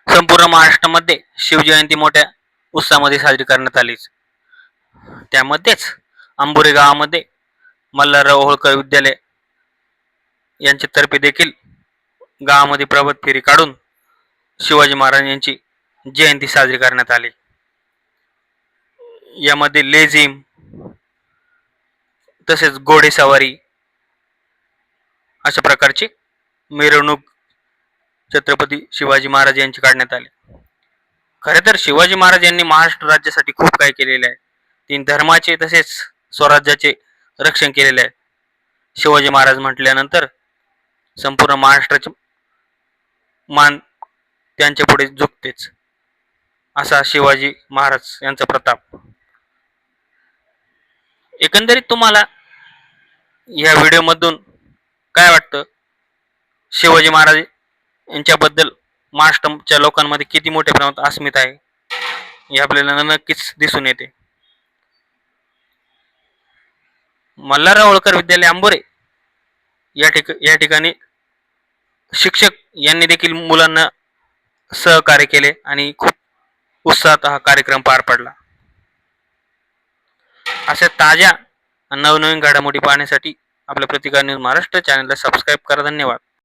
संपूर्ण महाराष्ट्रामध्ये शिवजयंती मोठ्या उत्साहामध्ये साजरी करण्यात आली. त्यामध्येच अंबोरे गावामध्ये मल्हारराव होळकर विद्यालय यांच्यातर्फे देखील गावामध्ये प्रभात फेरी काढून शिवाजी महाराज यांची जयंती साजरी करण्यात आली. यामध्ये लेझिम तसेच घोडेसवारी अशा प्रकारची मिरवणूक छत्रपती शिवाजी महाराज यांची काढण्यात आली. खरे तर शिवाजी महाराज यांनी महाराष्ट्र राज्यासाठी खूप काही केलेले आहे. तीन धर्माचे तसेच स्वराज्याचे रक्षण केलेले आहे. शिवाजी महाराज म्हटल्यानंतर संपूर्ण महाराष्ट्राचे मान त्यांच्या पुढे झुकतेच. असा शिवाजी महाराज यांचा प्रताप. एकंदरीत तुम्हाला या व्हिडिओमधून काय वाटतं? शिवाजी महाराज यांच्याबद्दल महाराष्ट्राच्या लोकांमध्ये किती मोठ्या प्रमाणात अस्मिता आहे हे आपल्याला नक्कीच दिसून येते. मल्हारराव होळकर विद्यालय अंबोरे या ठिकाणी शिक्षक यांनी देखील मुलांना सहकार्य केले आणि खूप उत्साहात हा कार्यक्रम पार पडला. अशा ताज्या नवनवीन घडामोडी पाहण्यासाठी आपल्या प्रतिकार न्यूज महाराष्ट्र चॅनलला सबस्क्राईब करा. धन्यवाद.